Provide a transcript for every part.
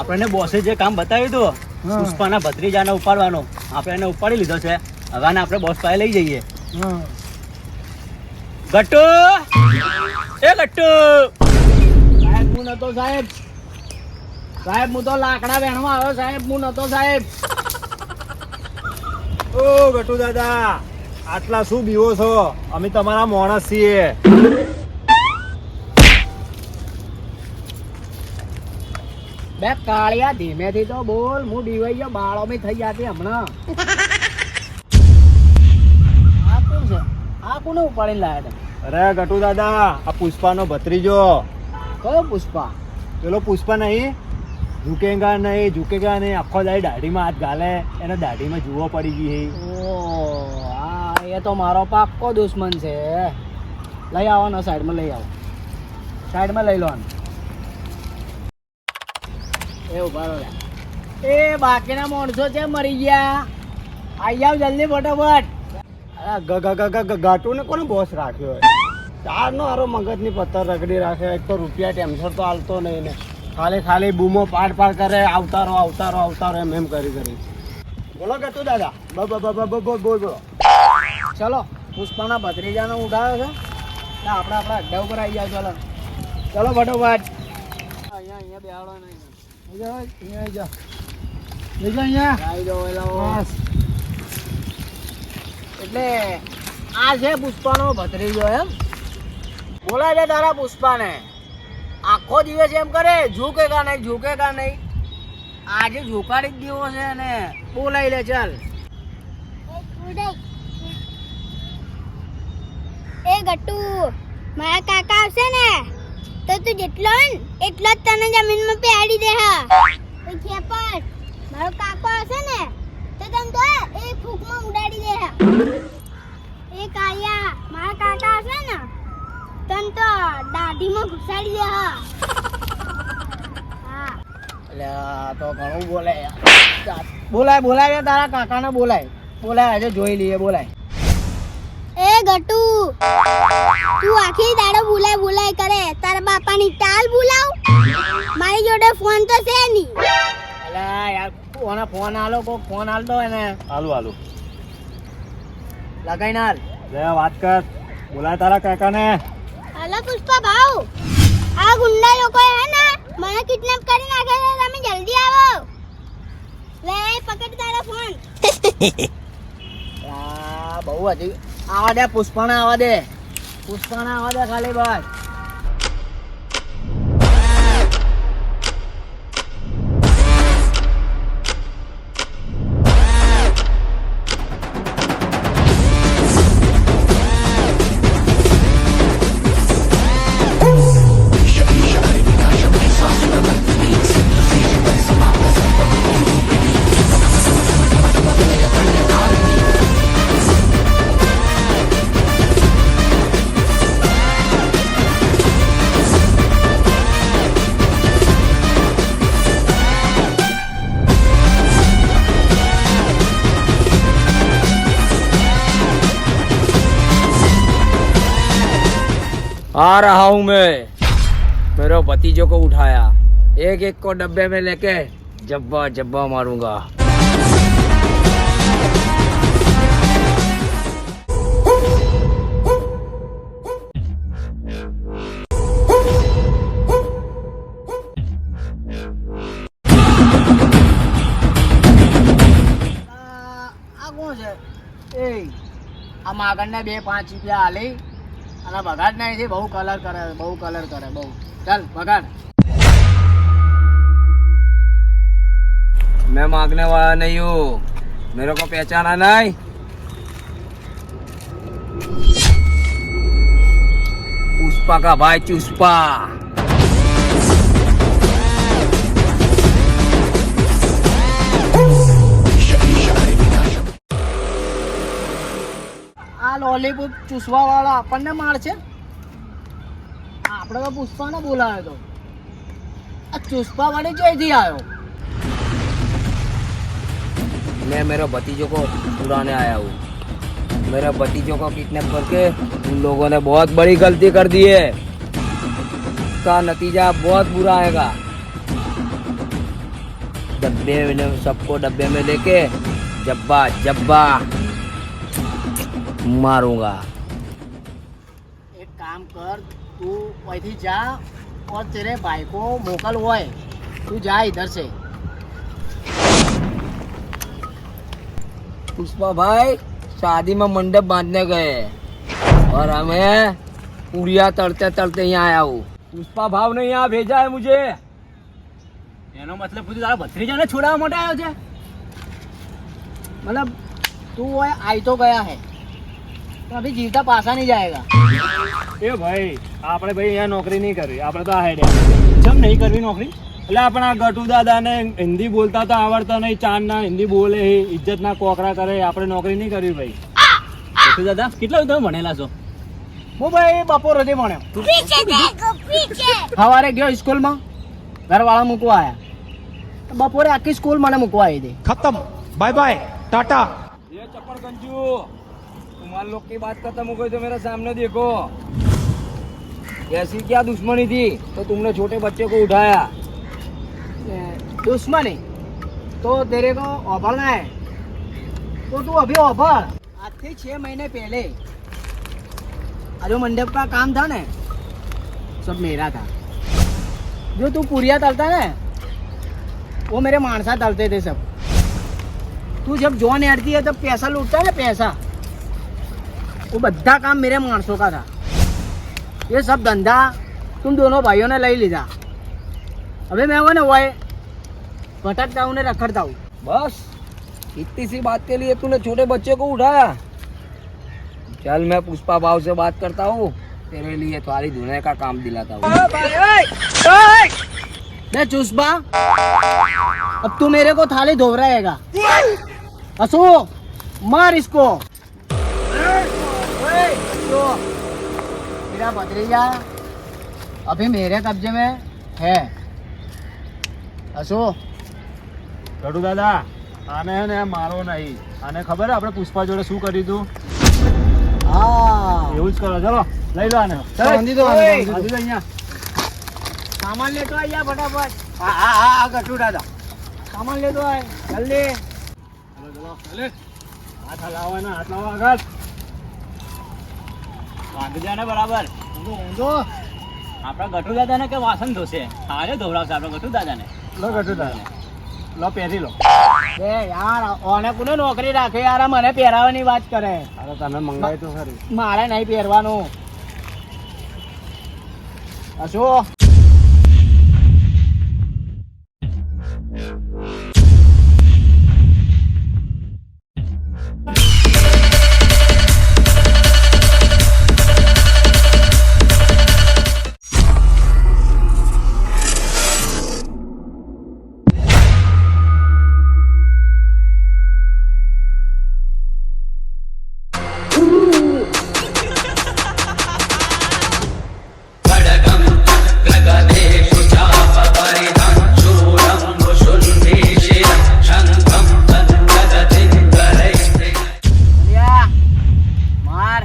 આપણને બોસે જે કામ બતાવ્યું હતું પુષ્પાના ભત્રીજાને ઉપાડવાનો, આપણે એને ઉપાડી લીધો છે. હવે આપણે બોસ પાસે લઈ જઈએ. ગટ્ટુ, એ ગટ્ટુ સાહેબ હું નતો સાહેબ. સાહેબ હું તો લાકડા વેણવા આવ્યો સાહેબ, હું નતો સાહેબ. ઓ ગટુ દાદા, આટલા શું બીવો છો? અમે તમારા માણસ છીએ. બે કાળિયા ધીમેથી તો બોલ, હું ડીવાઈ ગયો, બાળોમી થઈ જતી હમણાં. આ કોણ છે? આ કોને ઉપાડીને લાયા તમે? અરે ગટુ દાદા, આ પુષ્પાનો ભત્રીજો. કયો પુષ્પા? પેલો પુષ્પા નહીં, ઝુકેગા નહીં, આખો દાઢીમાં હાથ ગાલે, એને દાઢીમાં જુઓ પડી ગઈ. ઓહ, હા, એ તો મારો પાક્કો દુશ્મન છે. લઈ આવો ને, સાઈડમાં લઈ આવો, સાઈડમાં લઈ લો. એવું બરોબર. એ બાકીના માણસો છે મરી ગયા, આઈ આવ જલ્દી ફટાફટ. ગાટુ ને કોને બોસ રાખ્યો? ચારનો હારો મગજની પથ્થર રગડી રાખે. એક તો રૂપિયા ટેન્શન તો હાલતો નહીં ને, ખાલી બૂમો પાડ કરે, આવતારો એમ કરી. બોલો ગટુ દાદા, બોલ બોલો. ચલો, પુષ્પાના ભત્રીજાને ઉઠાવ્યો છે, આપણે આપણા અડ્ડા ઉપર આવી જાવ. ચલો ફટોફટ. અહીંયા બેહાડો નહીં. એટલે આ છે પુષ્પાનો ભત્રીજો એમ? બોલાય છે તારા પુષ્પાને? આખો દિવસ એમ કરે ઝૂકેગા નહીં. આજે ઝુકાડી જ દેવો છે ને. બોલાઈ લે ચાલ. એ ગટ્ટુ, મારા કાકા આવશે ને તો તું જેટલો એટલો જ તને જમીનમાં પેડી દે. હા ખેપટ, મારો કાકો આવશે ને તો તને તો એક ફૂંકમાં ઉડાડી દે. એ કાયા, મારા કાકા આવશે ને તને તો દાઢીમાં ઘુસાડી દે. હા એટલે તો ઘણું બોલાય. બોલાય તારા કાકાને બોલાય. આજે જોઈ લઈએ. બોલાય. એ ગટ્ટુ, તું આખી દાડો બોલાય કરે. તારા બાપાની ટાલ બોલાવ. મારી જોડે ફોન તો છે નહીં. એટલે યાર ફોન આલો, કોક ફોન આલતો હોય ને. હાલું લગાઈને હાલ. લે વાત કર. બોલાય તારા કાકાને. હલો પુષ્પા ભાવ, આ ગુંડા લોકો હે ને મને કિડનેપ કરી નાખે છે. તમે જલ્દી આવો. લે પકડ તારો ફોન. બહુ હજી આવા દે. પુષ્પાને આવા દે ખાલી બસ. आ रहा हूँ मैं, मेरे भतीजों को उठाया, एक को डब्बे में लेके जब्बा मारूंगा. આ કોણ છે? આ માગણને 2-5 રૂપિયા આલી અને બગાડ નહીં છે. બહુ કલર કરે. ચાલ બગાડ. मैं मांगने वाला नहीं हूँ, मेरे को पहचाना नहीं. पुष्पा का भाई चुष्पा. આ લોલીપોપ ચૂસવા વાળા આપણને મારશે. આપણે તો પુષ્પાને બોલાવ્યો તો. આ ચુષ્પા વાળી ક્યાંથી આવ્યો? मैं मेरे भतीजों को छुड़ाने आया हूँ. मेरे भतीजों को किडनैप करके उन लोगों ने बहुत बड़ी गलती कर दी है. इसका नतीजा बहुत बुरा आएगा. डब्बे में सबको डब्बे में लेके जब्बा जब्बा मारूंगा। एक काम कर, तू वही जा और तेरे भाई को मोकल हुआ है, तू जा इधर से। पुष्पा भाई शादी में मंडप बांधने गए और हमें पूरिया तड़ते तड़ते यहाँ आया हूँ। पुष्पा भाव ने यहाँ भेजा है मुझे। એનો મતલબ તું તારા ભત્રીજાને છોડાવવા માટે આવ્યો છે? मतलब तू वो आई तो गया है, तो अभी जीता पासा नहीं जाएगा। એ ભાઈ આપણે ભાઈ અહીંયા નોકરી નહીં કરવી, આપણે તો આ હેડે કેમ નહીં કરવી નોકરી? એટલે આપણા ગટુ દાદાને હિન્દી બોલતા તો આવડતા નહીં, ચાંદના હિન્દી બોલે, ઇજ્જતના કોકરા કરે, આપણે નોકરી નહીં કરવી ભાઈ. તો દાદા કેટલા તમે ભણેલા છો? હું ભાઈ બપોર હતી ભણ્યો, સવારે ગયો સ્કૂલમાં, ઘરવાળા મૂકવા આવ્યા, બપોરે આખી સ્કૂલ મને મૂકવા આવી હતી। खत्म, बाय बाय, टाटा। ये चप्पड़ गंजू, तुम्हारे लोग की बात खत्म हो गई तो मेरे सामने देखो। ऐसी क्या दुश्मनी थी तो तुमने छोटे बच्चे को उठाया? दुश्मनी तो तेरे को ओभरना है तो तू अभी ओभर। आज से 6 महीने पहले जो मंडप का काम था ना, सब मेरा था। जो तू पुरिया तलता है वो मेरे मानसा तलते थे सब। तू जब जॉन एडती है तब पैसा लूटता है ना, पैसा, वो बद्धा काम मेरे मानसों का था। ये सब धंधा तुम दोनों भाइयों ने ले लीधा। अबे मैं वो ना वो भटकता हूँ, रखड़ता हूँ। बस इतनी सी बात के लिए तूने छोटे बच्चे को उठाया? चल मैं पुष्पा भाव से बात करता हूँ, तेरे लिए थाली धोने का काम दिलाता हूँ। बे चुस्पा, अब तू मेरे को थाली धो रहेगा। असू मार इसको। मेरा भतीजा अभी मेरे कब्जे में है। असू ગટુ દાદા આને હે ને મારો નહીં, આને ખબર હે આપણે પુષ્પા જોડે શું કર્યું હતું? हाँ, એવું જ કરો, ચલો લઈ લો આને. બાંધી દો, બાંધી દો। બાંધી દો અહીંયા. सामान ले तो आइए फटाफट। हाँ हाँ हाँ गट्टू दादा, सामान ले तो आए जल्दी। ચલો ચલો ચાલે. હાથ હલાવો ને, હાથ લાવો આગળ. બાંધી દે ને બરાબર. ઊંધો ઊંધો। આપણા ગટુ દાદાને કે વાસણ ધોશે? હારે ધોવડાવશે આપણા ગટુ દાદાને. લો ગટુ દાદા, લો પહેરી લો. બે યાર ઓને કોને નોકરી રાખે યાર, આ મને પહેરાવાની વાત કરે। અરે તને મંગાવી તો ખરી. મારે નહીં પહેરવાનું। અશો मार।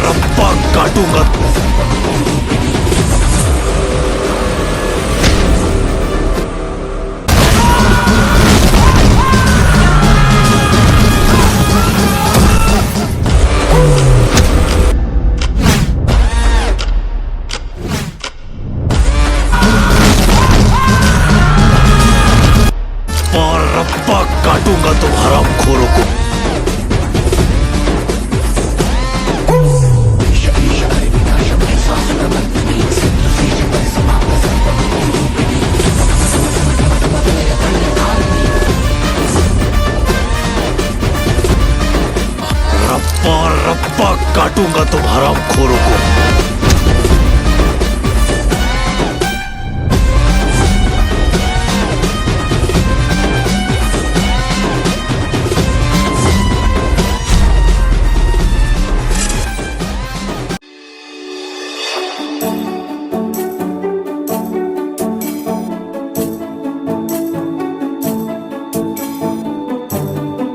रप्पा काटूंगा। और रप्पा काटूंगा तुम हरामखोरों को।